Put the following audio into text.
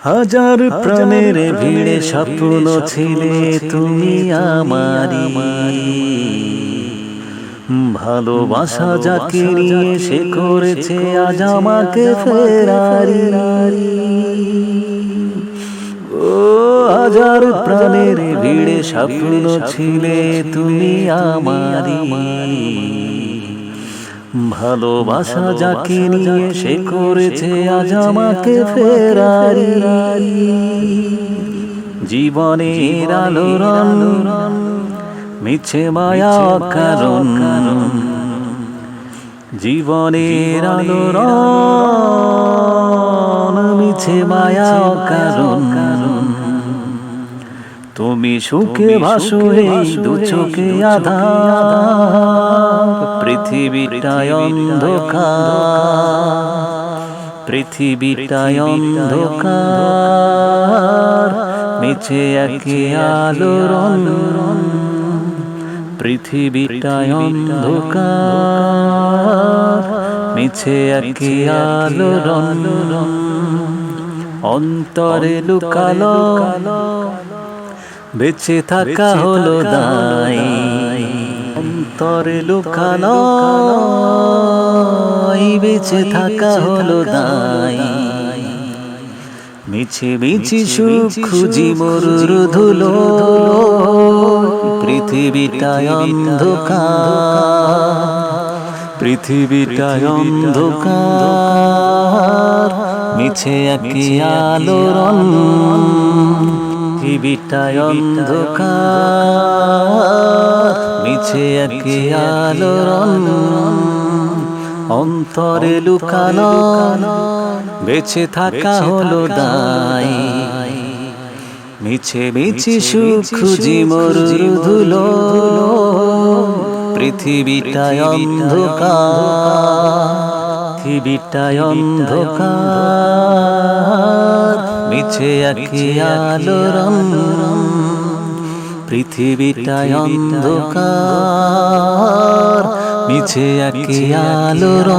হাজার প্রাণের ভিড়ে স্বপ্ন ছিলে তুমি আমারি, ভালোবাসা যাকে নিয়ে সে করেছে আজ আমাকে ফেরারি। ও হাজার প্রাণের ভিড়ে স্বপ্ন ছিলে তুমি আমারি, ভালোবাসা যাকে নিয়ে সে করেছে আজ আমাকে ফেরারি। জীবনের আলোর মিছে মায়া কারণ, জীবনের আলোর মিছে মায়া কারণ, তুমি সুখে ভাসো এই দু চোখে আঁধার। পৃথিবীটাই অন্ধকার, পৃথিবীটাই অন্ধকার, মিছে একে আলোর, পৃথিবীটাই অন্ধকার, মিছে একে আলোর। অন্তরে লুকালো বেঁচে থাকা হলো দায়, অন্তরে লুকানো বেঁচে থাকা হলো দায়। মিছে মিছি সুখ খুঁজি মরুর ধুলো, পৃথিবীটাই অন্ধকার, পৃথিবীটাই অন্ধকার, মিছে একে আলোর, পৃথিবীটাই অন্ধকার, মিছে একে আলোর। অন্তরে লুকানো বেঁচে থাকা হলো দায়, মিছে মিছি সুখ খুঁজি মরুর ধুলো, পৃথিবীটাই অন্ধকার, পৃথিবীটাই অন্ধকার, মিছে একে আলোর, পৃথিবীটাই অন্ধকার, মিছে একে আলোর।